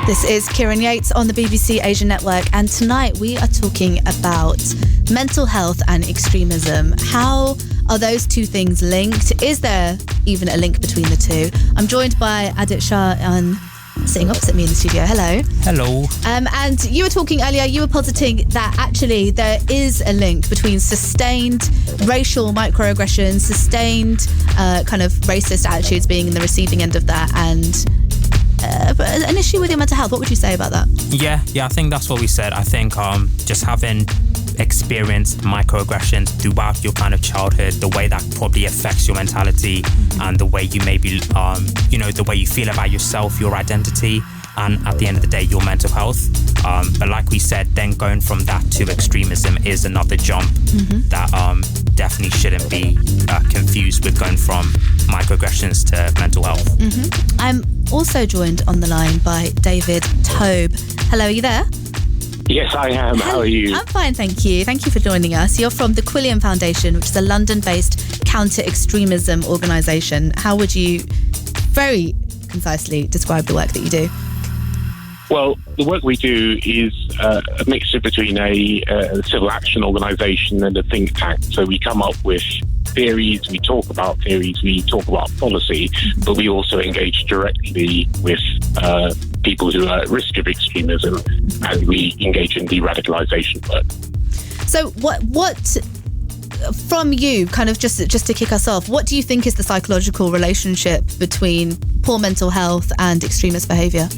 This is Kieran Yates on the BBC Asia Network, and tonight we are talking about mental health and extremism. How are those two things linked? Is there even a link between the two? I'm joined by Adit Shah sitting opposite me in the studio. Hello. Hello. And you were talking earlier, you were positing that actually there is a link between sustained racial microaggressions, sustained kind of racist attitudes being in the receiving end of that, and an issue with your mental health. What would you say about that? Yeah, I think that's what we said. I think just having experienced microaggressions throughout your kind of childhood, the way that probably affects your mentality and the way you maybe, the way you feel about yourself, your identity, and at the end of the day, your mental health. But like we said, then going from that to extremism is another jump that definitely shouldn't be confused with going from microaggressions to mental health. I'm also joined on the line by David Toube. Hello, are you there? Yes, I am. How are you? I'm fine, thank you. Thank you for joining us. You're from the Quilliam Foundation, which is a London-based counter-extremism organisation. How would you very concisely describe the work that you do? Well, the work we do is a mixture between a civil action organisation and a think tank. So we come up with theories, we talk about policy, but we also engage directly with people who are at risk of extremism, and we engage in de-radicalisation work. So what from you, kind of just to kick us off, what do you think is the psychological relationship between poor mental health and extremist behaviour?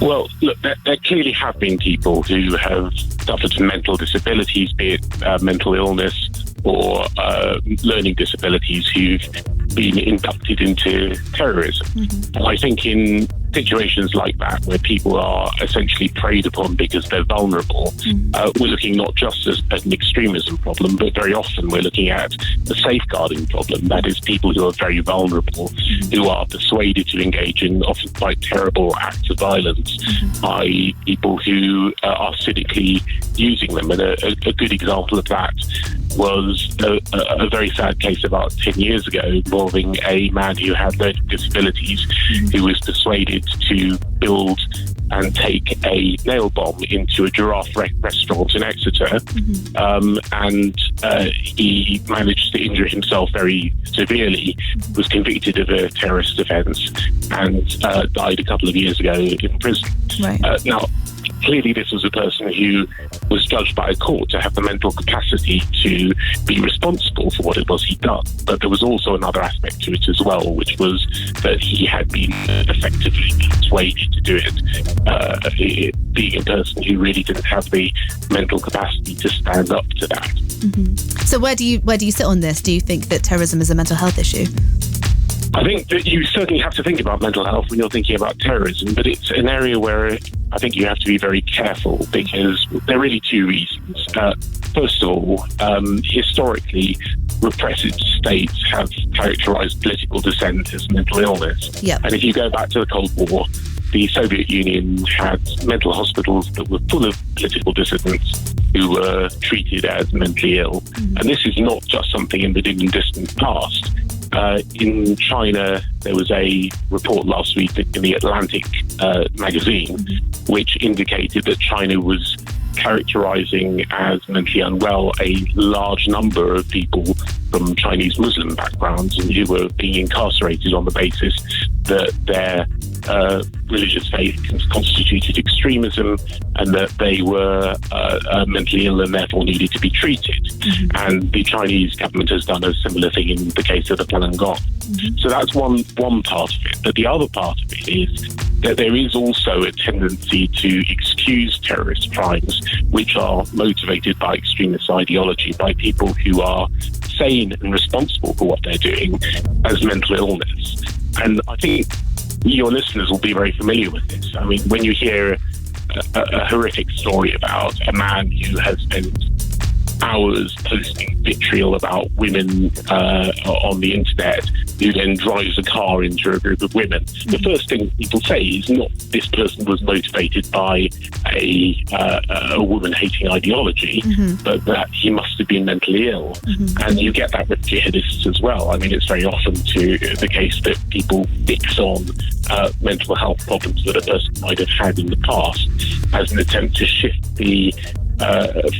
Well, look, there clearly have been people who have suffered from mental disabilities, be it mental illness or learning disabilities, who've been inducted into terrorism. And I think in situations like that, where people are essentially preyed upon because they're vulnerable, we're looking not just at an extremism problem, but very often we're looking at a safeguarding problem. That is, people who are very vulnerable, who are persuaded to engage in often quite terrible acts of violence by people who are cynically using them. And a good example of that was a very sad case about 10 years ago involving a man who had learning disabilities, who was persuaded to build and take a nail bomb into a giraffe restaurant in Exeter, and he managed to injure himself very severely, was convicted of a terrorist offence, and died a couple of years ago in prison. Right. Now, clearly this was a person who was judged by a court to have the mental capacity to be responsible for what it was he'd done. But there was also another aspect to it as well, which was that he had been effectively persuaded to do it, being a person who really didn't have the mental capacity to stand up to that. So where do you sit on this? Do you think that terrorism is a mental health issue? I think that you certainly have to think about mental health when you're thinking about terrorism, but it's an area where I think you have to be very careful, because there are really two reasons. First of all, historically, repressive states have characterised political dissent as mental illness. Yep. And if you go back to the Cold War, the Soviet Union had mental hospitals that were full of political dissidents who were treated as mentally ill. And this is not just something in the dim and distant past. In China, there was a report last week in the Atlantic magazine, which indicated that China was characterizing as mentally unwell a large number of people from Chinese Muslim backgrounds, and who were being incarcerated on the basis that their religious faith constituted extremism, and that they were mentally ill and therefore needed to be treated. And the Chinese government has done a similar thing in the case of the Falun Gong. So that's one part of it. But the other part of it is that there is also a tendency to excuse terrorist crimes which are motivated by extremist ideology, by people who are sane and responsible for what they're doing, as mental illness. And I think your listeners will be very familiar with this. I mean, when you hear a horrific story about a man who has spent hours posting vitriol about women on the internet, who then drives a car into a group of women. The first thing people say is not this person was motivated by a woman-hating ideology, but that he must have been mentally ill. And you get that with jihadists as well. I mean, it's very often the case that people fix on mental health problems that a person might have had in the past as an attempt to shift the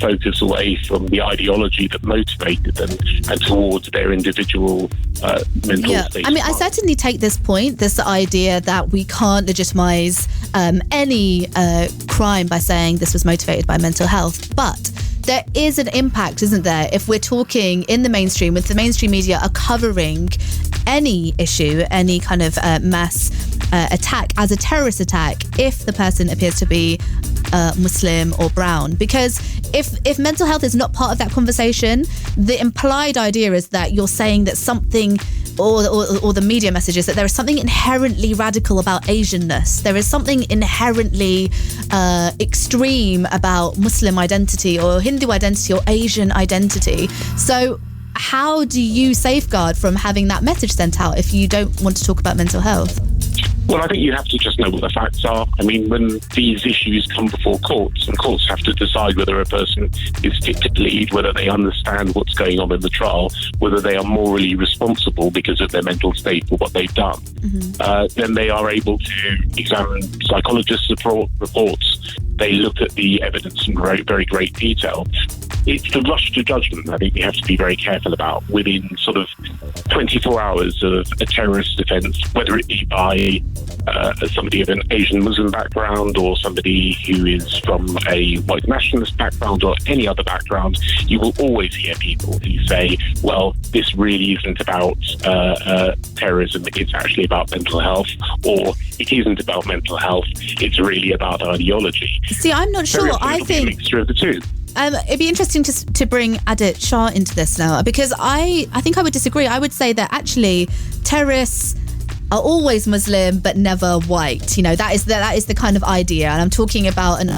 focus away from the ideology that motivated them and towards their individual mental state. I mean, I certainly take this point, this idea that we can't legitimize any crime by saying this was motivated by mental health, but there is an impact, isn't there, if we're talking in the mainstream, if the mainstream media are covering any issue, any kind of mass attack as a terrorist attack, if the person appears to be Muslim or brown. Because if mental health is not part of that conversation, the implied idea is that you're saying that something, or the media message is that there is something inherently radical about Asianness. There is something inherently extreme about Muslim identity or Hindu identity or Asian identity. So how do you safeguard from having that message sent out if you don't want to talk about mental health? Well, I think you have to just know what the facts are. I mean, when these issues come before courts, and courts have to decide whether a person is fit to plead, whether they understand what's going on in the trial, whether they are morally responsible because of their mental state for what they've done, then they are able to examine psychologists' reports. They look at the evidence in very, very great detail. It's the rush to judgment I think we have to be very careful about within sort of 24 hours of a terrorist offence, whether it be by somebody of an Asian Muslim background or somebody who is from a white nationalist background or any other background. You will always hear people who say, well, this really isn't about terrorism, it's actually about mental health, or it isn't about mental health, it's really about ideology. See, I'm not sure. I think a mixture of the two. It'd be interesting to bring Adit Shah into this now, because I think I would disagree. I would say that actually terrorists are always Muslim but never white. You know, that is the kind of idea. And I'm talking about an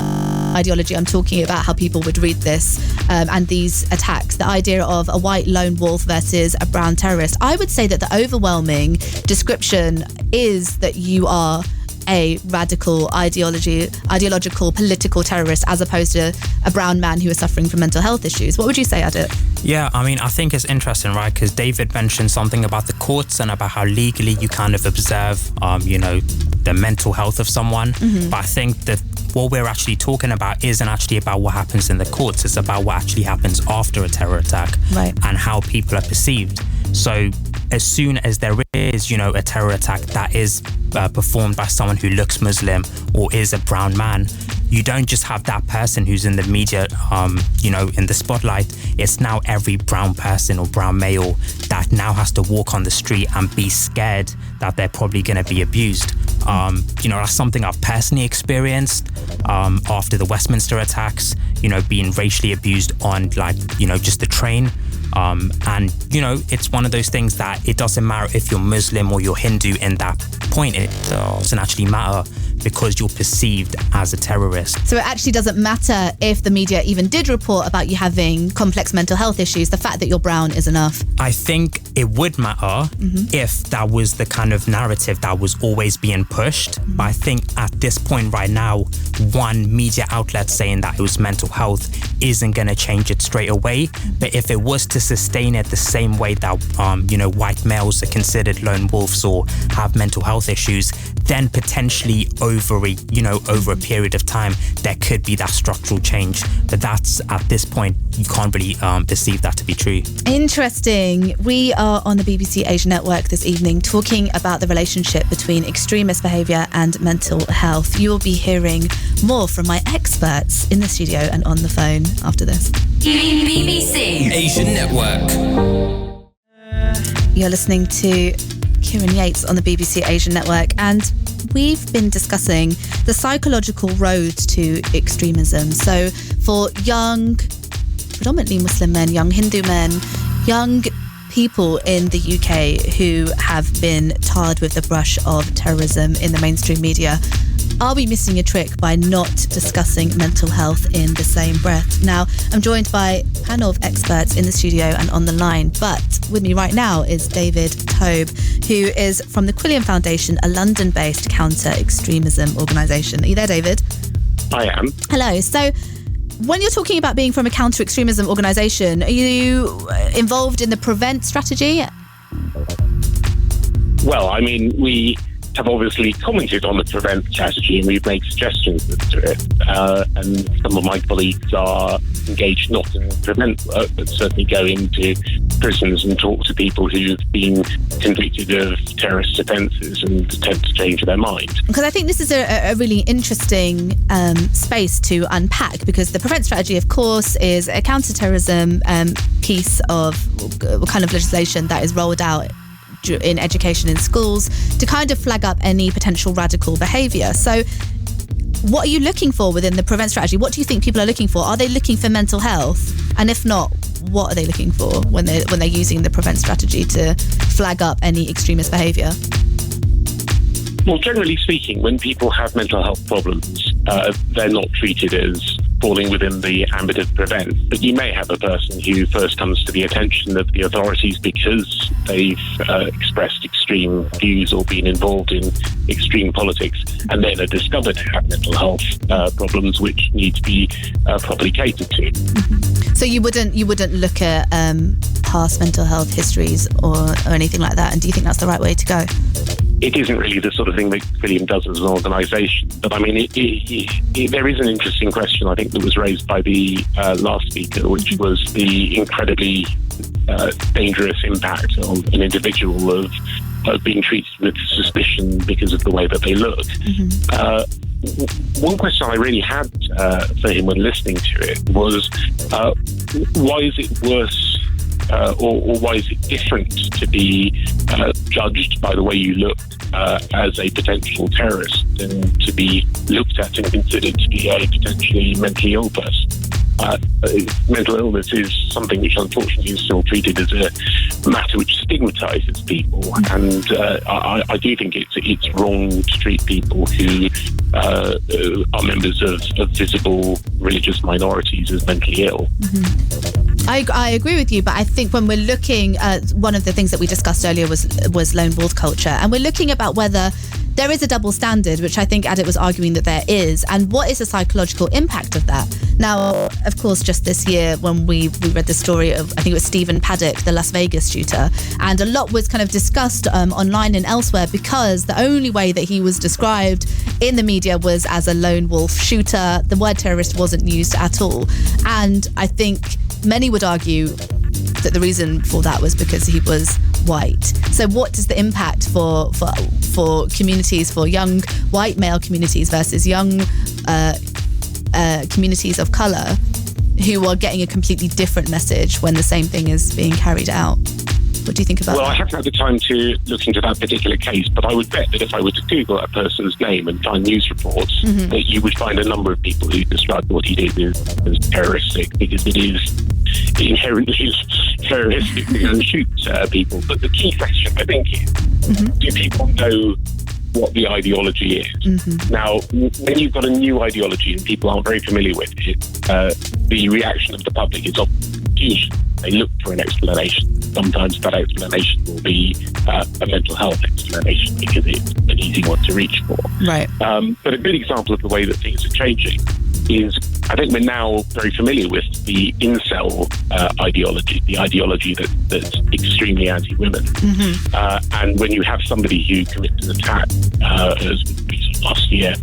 ideology. I'm talking about how people would read this and these attacks. The idea of a white lone wolf versus a brown terrorist. I would say that the overwhelming description is that you are a radical ideological political terrorist as opposed to a brown man who is suffering from mental health issues. What would you say, Adit? Yeah, I mean, I think it's interesting, right? Because David mentioned something about the courts and about how legally you kind of observe, the mental health of someone. But I think that what we're actually talking about isn't actually about what happens in the courts. It's about what actually happens after a terror attack, right, and how people are perceived. So as soon as there is, a terror attack that is performed by someone who looks Muslim or is a brown man, you don't just have that person who's in the media, in the spotlight. It's now every brown person or brown male that now has to walk on the street and be scared that they're probably going to be abused. That's something I've personally experienced after the Westminster attacks, being racially abused on just the train. It's one of those things that it doesn't matter if you're Muslim or you're Hindu in that point. It doesn't actually matter because you're perceived as a terrorist. So it actually doesn't matter if the media even did report about you having complex mental health issues. The fact that you're brown is enough. I think it would matter if that was the kind of narrative that was always being pushed. But I think at this point right now, one media outlet saying that it was mental health isn't going to change it straight away. But if it was to sustain it the same way that, white males are considered lone wolves or have mental health issues, then potentially over a period of time, there could be that structural change. But that's, at this point, you can't really perceive that to be true. Interesting. We are on the BBC Asia Network this evening talking about the relationship between extremist behaviour and mental health. You will be hearing more from my experts in the studio and on the phone after this. BBC Asia Network. You're listening to Kieran Yates on the BBC Asia Network, and we've been discussing the psychological road to extremism. So for young, predominantly Muslim men, young Hindu men, young people in the UK who have been tarred with the brush of terrorism in the mainstream media. Are we missing a trick by not discussing mental health in the same breath? Now, I'm joined by a panel of experts in the studio and on the line, but with me right now is David Toube, who is from the Quilliam Foundation, a London-based counter-extremism organisation. Are you there, David? I am. Hello. So, when you're talking about being from a counter-extremism organisation, are you involved in the prevent strategy? Well, I mean, we have obviously commented on the prevent strategy and we've made suggestions as to it. And some of my colleagues are engaged not in prevent work, but certainly go into prisons and talk to people who've been convicted of terrorist offences and attempt to change their mind. Because I think this is a really interesting space to unpack, because the prevent strategy, of course, is a counter-terrorism piece of kind of legislation that is rolled out in education in schools to kind of flag up any potential radical behaviour. So what are you looking for within the prevent strategy? What do you think people are looking for? Are they looking for mental health? And if not, what are they looking for when they're using the prevent strategy to flag up any extremist behaviour? Well, generally speaking, when people have mental health problems, they're not treated as falling within the ambit of prevent. But you may have a person who first comes to the attention of the authorities because they've expressed extreme views or been involved in extreme politics, and then are discovered to have mental health problems which need to be properly catered to. Mm-hmm. So you wouldn't look at past mental health histories or anything like that, and do you think that's the right way to go? It isn't really the sort of thing that Quilliam does as an organisation. But I mean, there is an interesting question, I think, that was raised by the last speaker, which was the incredibly dangerous impact on an individual of being treated with suspicion because of the way that they look. Mm-hmm. One question I really had for him when listening to it was, why is it worse or why is it different to be judged by the way you look as a potential terrorist than to be looked at and considered to be a potentially mentally ill person? Mental illness is something which unfortunately is still treated as a matter which stigmatises people, and I do think it's wrong to treat people who are members of visible religious minorities as mentally ill. Mm-hmm. I agree with you, but I think when we're looking at one of the things that we discussed earlier was lone wolf culture, and we're looking about whether there is a double standard, which I think Adit was arguing that there is, and what is the psychological impact of that? Now, of course, just this year when we read the story of, I think it was Stephen Paddock, the Las Vegas shooter, and a lot was kind of discussed online and elsewhere because the only way that he was described in the media was as a lone wolf shooter. The word terrorist wasn't used at all. And I think many would argue that the reason for that was because he was white. So what does the impact for communities, for young white male communities versus young communities of colour who are getting a completely different message when the same thing is being carried out? What do you think about that? Well, I haven't had the time to look into that particular case, but I would bet that if I were to Google that person's name and find news reports, mm-hmm. that you would find a number of people who described what he did as terroristic, because it is inherently terroristic to go and shoot people. But the key question, I think, is, mm-hmm. do people know what the ideology is? Mm-hmm. Now, when you've got a new ideology and people aren't very familiar with it, the reaction of the public is obvious. They look for an explanation. Sometimes that explanation will be a mental health explanation because it's an easy one to reach for. Right. But a good example of the way that things are changing is, I think we're now very familiar with the incel ideology, the ideology that's extremely anti-women. Mm-hmm. And when you have somebody who commits an attack, as we saw last year,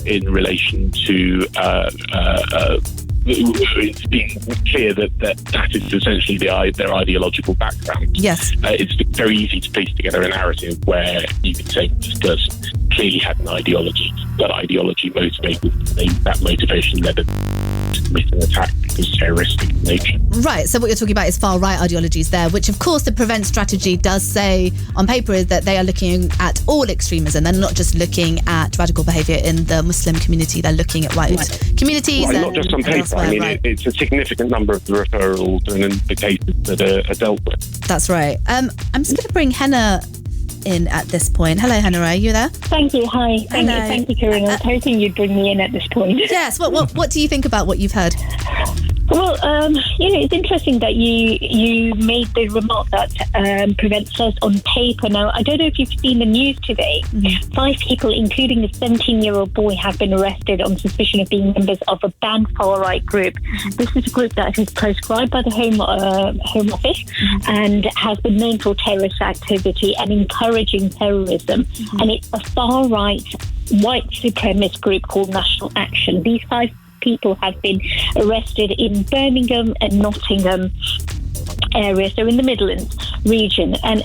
in relation to it's been clear that is essentially their ideological background. Yes. It's very easy to piece together a narrative where you could say this person clearly had an ideology. That ideology motivated, that motivation led them to commit an attack is terroristic in nature. Right, so what you're talking about is far-right ideologies there, which of course the PREVENT strategy does say on paper is that they are looking at all extremism. They're not just looking at radical behaviour in the Muslim community, they're looking at white communities. Right, not just on paper. I mean, it's a significant number of the referrals and the cases that are dealt with. That's right. I'm just going to bring Henna in at this point. Hello, Henna, are you there? Thank you. Hi. Thank you, Kieran. I was hoping you'd bring me in at this point. Yes. What do you think about what you've heard? Well, it's interesting that you made the remark that PREVENT says on paper. Now, I don't know if you've seen the news today. 5 people, including a 17-year-old boy, have been arrested on suspicion of being members of a banned far-right group. This is a group that is proscribed by the Home Office and has been known for terrorist activity and encouraging terrorism. And it's a far-right white supremacist group called National Action. These 5 people have been arrested in Birmingham and Nottingham area, so in the Midlands region, and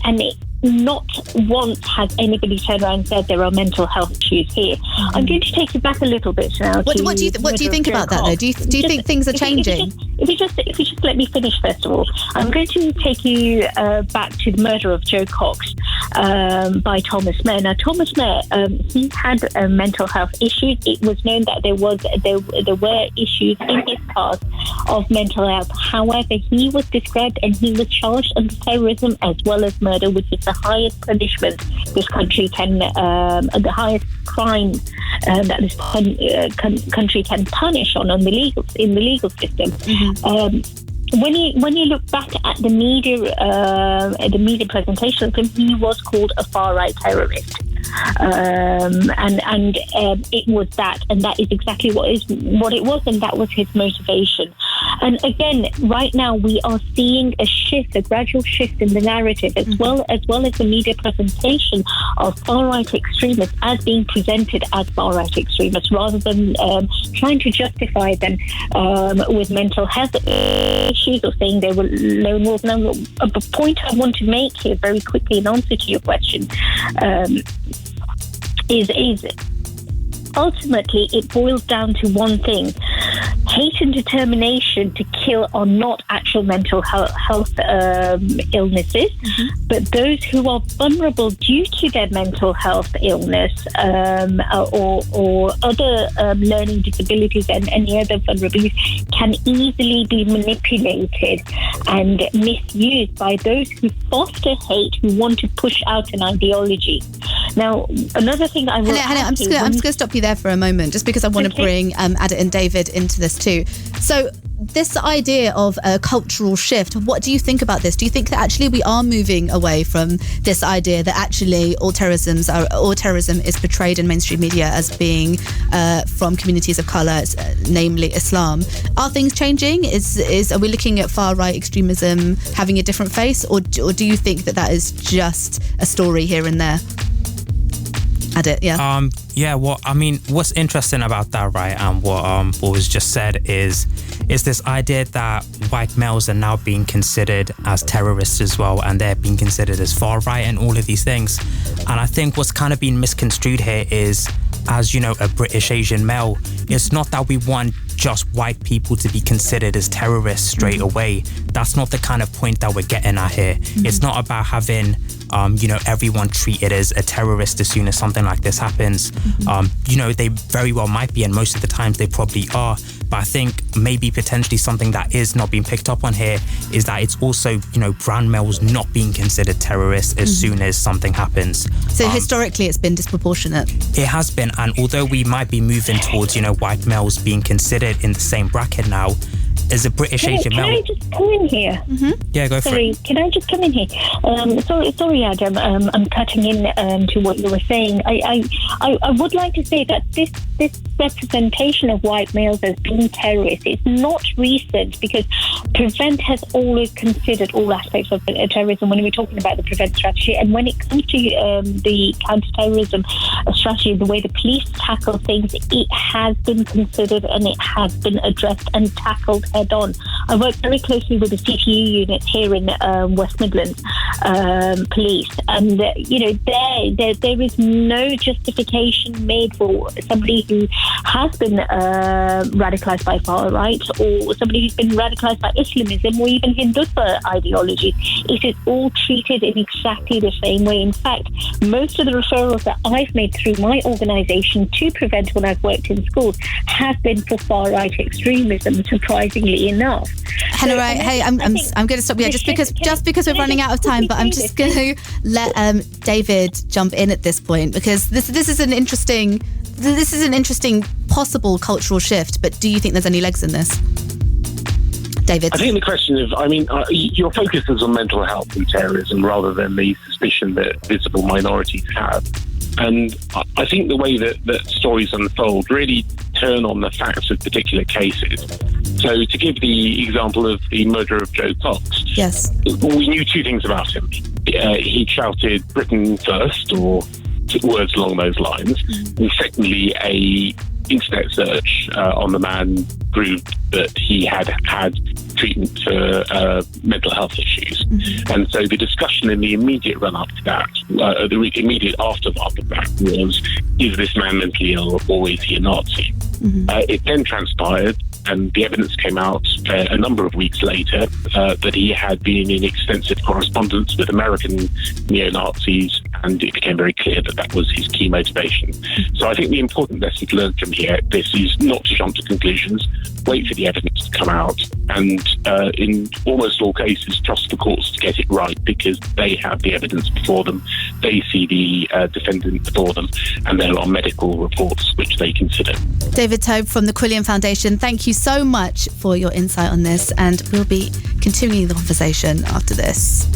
not once has anybody turned around and said there are mental health issues here. I'm going to take you back a little bit now. What do you think about that, though? Do you think things are changing? If you just let me finish first of all, I'm going to take you back to the murder of Joe Cox by Thomas Mayer. Now, Thomas Mayer, he had mental health issues. It was known that there were issues in his past of mental health. However, he was described and he was charged under terrorism as well as murder, which is the highest punishment this country can, the highest crime that this country can punish in the legal system. When you look back at the media presentation of him, he was called a far right terrorist. It was that, and that is exactly what it was, and that was his motivation. And again, right now we are seeing a gradual shift in the narrative, as well as the media presentation of far-right extremists as being presented as far-right extremists, rather than trying to justify them with mental health issues or saying they were lone wolves. Now, a point I want to make here very quickly in answer to your question is ultimately it boils down to one thing. Hate and determination to kill are not actual mental health illnesses, but those who are vulnerable due to their mental health illness or other learning disabilities and any other vulnerabilities can easily be manipulated and misused by those who foster hate, who want to push out an ideology. Now, another thing I will... I'm just going to stop you there for a moment, just because I want to bring Adit and David into this too. So this idea of a cultural shift, what do you think about this? Do you think that actually we are moving away from this idea that actually all terrorism is portrayed in mainstream media as being from communities of colour, namely Islam? Are things changing? Are we looking at far-right extremism having a different face, or do you think that is just a story here and there? Adit, yeah. Well, I mean, what's interesting about that, right, and what was just said is this idea that white males are now being considered as terrorists as well, and they're being considered as far right and all of these things. And I think what's kind of been misconstrued here is, as you know, a British Asian male, it's not that we want just white people to be considered as terrorists straight away. That's not the kind of point that we're getting at here. It's not about having everyone treated as a terrorist as soon as something like this happens. They very well might be, and most of the times they probably are. But I think maybe potentially something that is not being picked up on here is that it's also, brown males not being considered terrorists as soon as something happens. So historically it's been disproportionate. It has been, and although we might be moving towards, white males being considered in the same bracket now, as a British Asian male... Can I just come in here? Yeah, go for it. Can I just come in here? Sorry, Adam. I'm cutting in to what you were saying. I would like to say that this representation of white males as being terrorists is not recent, because PREVENT has always considered all aspects of terrorism when we're talking about the PREVENT strategy. And when it comes to the counter-terrorism strategy, the way the police tackle things, it has been considered and it has been addressed and tackled head on. I work very closely with the CTU unit here in West Midlands Police, and there is no justification made for somebody who has been radicalised by far right, or somebody who's been radicalised by Islamism or even Hindutva ideology. It is all treated in exactly the same way. In fact, most of the referrals that I've made through my organisation to Prevent when I've worked in schools have been for far-right extremism, surprisingly enough. Henna, right? Hey, I'm going to stop you just because we're running out of time, but I'm just going to let David jump in at this point, because this is an interesting possible cultural shift. But do you think there's any legs in this, David? I think the question of, your focus is on mental health and terrorism rather than the suspicion that visible minorities have. And I think the way that stories unfold really turn on the facts of particular cases. So to give the example of the murder of Joe Cox, yes, we knew two things about him. He shouted Britain first, or words along those lines. And secondly, a internet search on the man proved that he had treatment for mental health issues. And so the discussion in the immediate run-up to that, the immediate aftermath of that, was, is this man mentally ill or is he a Nazi? It then transpired, and the evidence came out a number of weeks later, that he had been in extensive correspondence with American neo-Nazis, and it became very clear that that was his key motivation. So I think the important lesson to learn from this is not to jump to conclusions, wait for the evidence to come out, and in almost all cases, trust the courts to get it right, because they have the evidence before them, they see the defendant before them, and there are medical reports which they consider. David Toube from the Quilliam Foundation, thank you so much for your insight on this, and we'll be continuing the conversation after this.